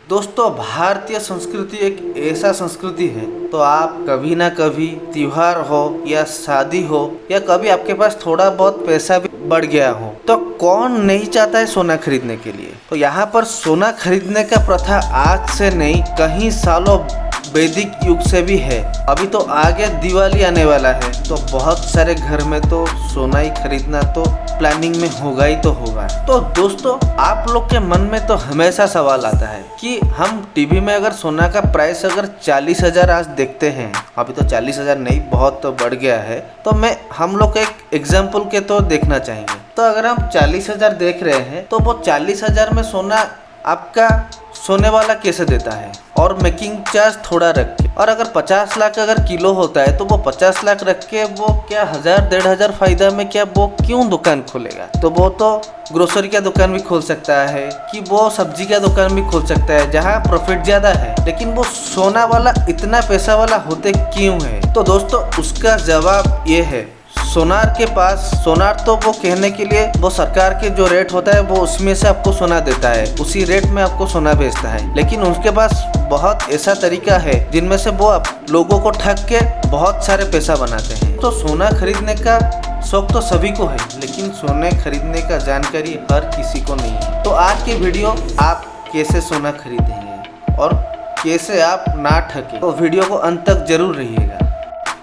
दोस्तों, भारतीय संस्कृति एक ऐसा संस्कृति है तो आप कभी ना कभी त्योहार हो या शादी हो या कभी आपके पास थोड़ा बहुत पैसा भी बढ़ गया हो तो कौन नहीं चाहता है सोना खरीदने के लिए। तो यहाँ पर सोना खरीदने का प्रथा आज से नहीं, कई सालों वैदिक युग से भी है। अभी तो आगे दिवाली आने वाला है तो बहुत सारे घर में तो सोना ही खरीदना तो प्लानिंग में होगा ही तो होगा। तो दोस्तों, आप लोग के मन में तो हमेशा सवाल आता है कि हम टीवी में अगर सोना का प्राइस अगर 40,000 आज देखते हैं, अभी तो 40,000 नहीं, बहुत तो बढ़ गया है, तो हम लोग एक एग्जाम्पल के तो देखना चाहेंगे। तो अगर हम 40,000 देख रहे हैं तो वो 40,000 में सोना आपका सोने वाला कैसे देता है और मेकिंग चार्ज थोड़ा रख के, और अगर 50 लाख अगर किलो होता है तो वो 50 लाख रख के वो क्या 1,000-1,500 फायदा में क्या वो क्यों दुकान खोलेगा। तो वो तो ग्रोसरी का दुकान भी खोल सकता है कि वो सब्जी का दुकान भी खोल सकता है जहाँ प्रॉफिट ज़्यादा है, लेकिन वो सोना वाला इतना पैसा वाला होते क्यों है। तो दोस्तों, उसका जवाब ये है, सोनार के पास सोनार तो वो कहने के लिए वो सरकार के जो रेट होता है वो उसमें से आपको सोना देता है, उसी रेट में आपको सोना बेचता है, लेकिन उसके पास बहुत ऐसा तरीका है जिनमें से वो लोगों को ठग के बहुत सारे पैसा बनाते हैं। तो सोना खरीदने का शौक तो सभी को है, लेकिन सोने खरीदने का जानकारी हर किसी को नहीं है। तो आज की वीडियो आप कैसे सोना खरीदेंगे और कैसे आप ना ठगे, तो वीडियो को अंत तक जरूर रहिएगा।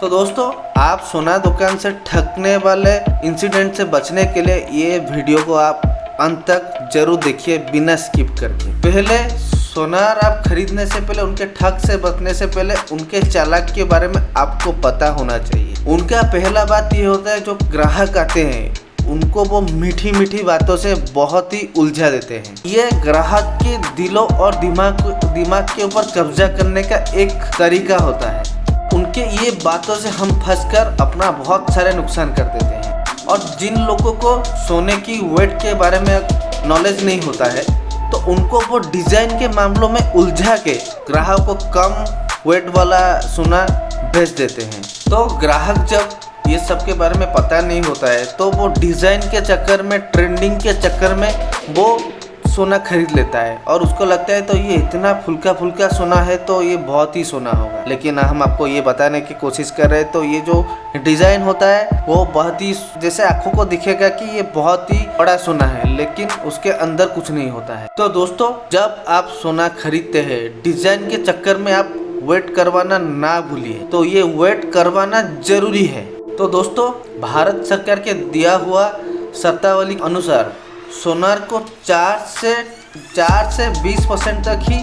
तो दोस्तों, आप सोना दुकान से ठगने वाले इंसिडेंट से बचने के लिए ये वीडियो को आप अंत तक जरूर देखिए बिना स्किप करके। पहले सोनार आप खरीदने से पहले, उनके ठग से बचने से पहले उनके चालाक के बारे में आपको पता होना चाहिए। उनका पहला बात ये होता है, जो ग्राहक आते हैं उनको वो मीठी मीठी बातों से बहुत ही उलझा देते हैं। ये ग्राहक के दिलों और दिमाग के ऊपर कब्जा करने का एक तरीका होता है। उनके ये बातों से हम फंसकर अपना बहुत सारे नुकसान कर देते हैं। और जिन लोगों को सोने की वेट के बारे में नॉलेज नहीं होता है तो उनको वो डिज़ाइन के मामलों में उलझा के ग्राहक को कम वेट वाला सोना भेज देते हैं। तो ग्राहक जब ये सब के बारे में पता नहीं होता है तो वो डिज़ाइन के चक्कर में, ट्रेंडिंग के चक्कर में वो सोना खरीद लेता है और उसको लगता है तो ये इतना फुल्का फुल्का सोना है तो ये बहुत ही सोना होगा। लेकिन हम आपको ये बताने की कोशिश कर रहे हैं तो ये जो डिज़ाइन होता है वो बहुत ही, जैसे आंखों को दिखेगा कि ये बहुत ही बड़ा सोना है, लेकिन उसके अंदर कुछ नहीं होता है। तो दोस्तों, जब आप सोना खरीदते हैं डिज़ाइन के चक्कर में आप वेट करवाना ना भूलिए। तो ये वेट करवाना जरूरी है। तो दोस्तों, भारत सरकार के दिया हुआ शर्तावली अनुसार सोनार को 4 से 20% तक ही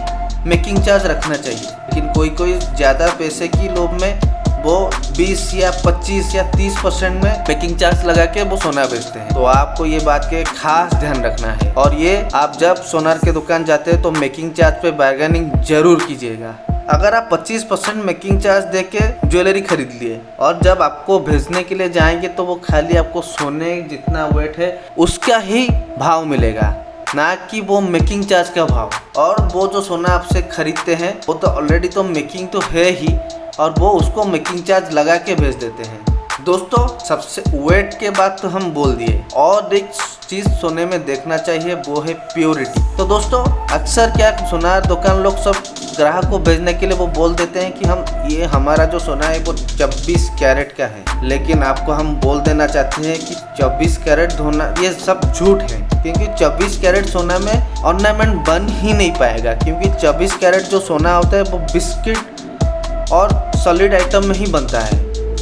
मेकिंग चार्ज रखना चाहिए, लेकिन कोई ज़्यादा पैसे की लोभ में वो 20 या 25 या 30% में मेकिंग चार्ज लगा के वो सोना बेचते हैं। तो आपको ये बात के खास ध्यान रखना है। और ये आप जब सोनार के दुकान जाते हैं तो मेकिंग चार्ज पे बार्गेनिंग जरूर कीजिएगा। अगर आप 25% मेकिंग चार्ज दे के ज्वेलरी खरीद लिए और जब आपको भेजने के लिए जाएंगे तो वो खाली आपको सोने जितना वेट है उसका ही भाव मिलेगा, ना कि वो मेकिंग चार्ज का भाव। और वो जो सोना आपसे खरीदते हैं वो तो ऑलरेडी तो मेकिंग तो है ही, और वो उसको मेकिंग चार्ज लगा के भेज देते हैं। दोस्तों, सबसे वेट के बाद तो हम बोल दिए, और एक चीज़ सोने में देखना चाहिए वो है प्योरिटी। तो दोस्तों, अक्सर क्या सोनार दुकान लोग सब ग्राहक को भेजने के लिए वो बोल देते हैं कि ये हमारा जो सोना है वो 24 कैरेट का है, लेकिन आपको हम बोल देना चाहते हैं कि 24 कैरेट धोना ये सब झूठ है, क्योंकि 24 कैरेट सोना में ऑर्नामेंट बन ही नहीं पाएगा, क्योंकि 24 कैरेट जो सोना होता है वो बिस्किट और सॉलिड आइटम में ही बनता है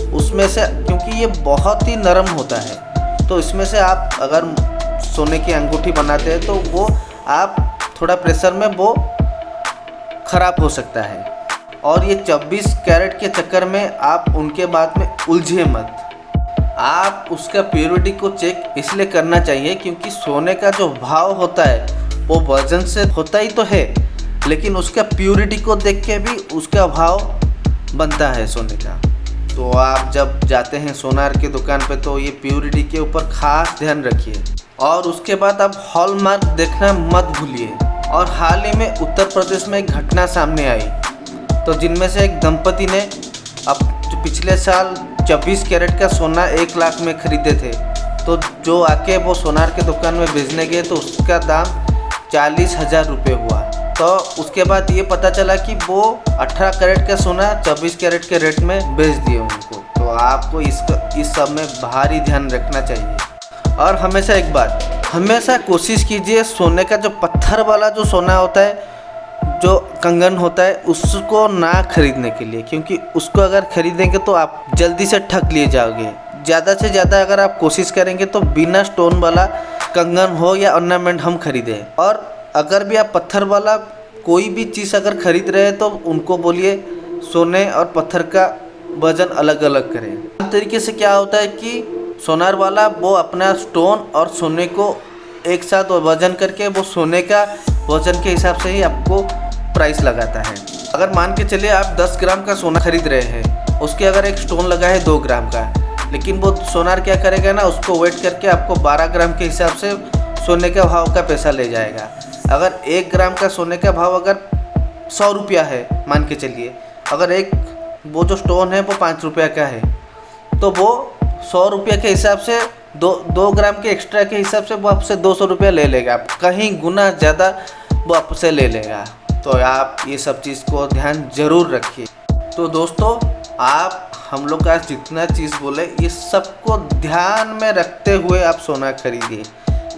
उसमें से, क्योंकि ये बहुत ही नरम होता है। तो इसमें से आप अगर सोने की अंगूठी बनाते हैं तो वो आप थोड़ा प्रेशर में वो ख़राब हो सकता है। और ये 24 कैरेट के चक्कर में आप उनके बाद में उलझे मत। आप उसका प्योरिटी को चेक इसलिए करना चाहिए क्योंकि सोने का जो भाव होता है वो वजन से होता ही तो है, लेकिन उसका प्योरिटी को देख के भी उसका भाव बनता है सोने का। तो आप जब जाते हैं सोनार के दुकान पे तो ये प्योरिटी के ऊपर खास ध्यान रखिए। और उसके बाद आप हॉलमार्क देखना मत भूलिए। और हाल ही में उत्तर प्रदेश में एक घटना सामने आई, तो जिनमें से एक दंपति ने अब जो पिछले साल 24 कैरेट का सोना 1 लाख में खरीदे थे, तो जो आके वो सोनार के दुकान में बेचने गए तो उसका दाम 40,000 रुपये हुआ। तो उसके बाद ये पता चला कि वो 18 कैरेट का सोना 24 कैरेट के रेट में बेच दिए उनको। तो आपको इस सब में भारी ध्यान रखना चाहिए। और हमेशा एक बात, हमेशा कोशिश कीजिए सोने का जो पत्थर वाला जो सोना होता है, जो कंगन होता है, उसको ना खरीदने के लिए, क्योंकि उसको अगर खरीदेंगे तो आप जल्दी से ठग लिए जाओगे। ज़्यादा से ज़्यादा अगर आप कोशिश करेंगे तो बिना स्टोन वाला कंगन हो या ऑर्नामेंट हम खरीदें। और अगर भी आप पत्थर वाला कोई भी चीज़ अगर खरीद रहे हैं तो उनको बोलिए सोने और पत्थर का वजन अलग अलग करें। इस तरीके से क्या होता है कि सोनार वाला वो अपना स्टोन और सोने को एक साथ वजन करके वो सोने का वजन के हिसाब से ही आपको प्राइस लगाता है। अगर मान के चलिए आप 10 ग्राम का सोना खरीद रहे हैं, उसके अगर एक स्टोन लगा है 2 ग्राम का, लेकिन वो सोनार क्या करेगा ना, उसको वेट करके आपको 12 ग्राम के हिसाब से सोने के भाव का पैसा ले जाएगा। अगर 1 ग्राम का सोने का भाव अगर 100 रुपया है मान के चलिए, अगर एक वो जो स्टोन है वो 5 रुपया का है, तो वो 100 रुपये के हिसाब से 2 ग्राम के एक्स्ट्रा के हिसाब से वो आपसे 200 रुपया ले लेगा, कहीं गुना ज़्यादा वो आपसे ले लेगा। तो आप ये सब चीज़ को ध्यान ज़रूर रखिए। तो दोस्तों, आप हम लोग का जितना चीज़ बोले ये सबको ध्यान में रखते हुए आप सोना खरीदिए,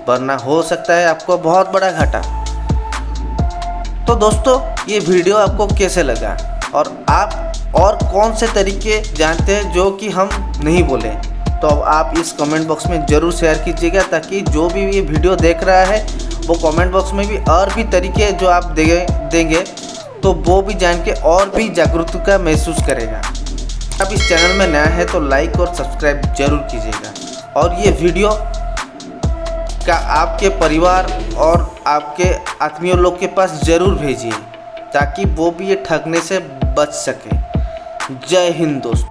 वरना हो सकता है आपको बहुत बड़ा घाटा। तो दोस्तों, ये वीडियो आपको कैसे लगा और आप और कौन से तरीके जानते हैं जो कि हम नहीं बोले, तो अब आप इस कमेंट बॉक्स में ज़रूर शेयर कीजिएगा, ताकि जो भी ये वीडियो देख रहा है वो कमेंट बॉक्स में भी और भी तरीके जो आप देंगे तो वो भी जान के और भी जागरूकता महसूस करेगा। आप इस चैनल में नया है तो लाइक और सब्सक्राइब जरूर कीजिएगा, और ये वीडियो का आपके परिवार और आपके आत्मीय लोग के पास ज़रूर भेजिए, ताकि वो भी ये ठगने से बच सके। जय हिंद दोस्तों।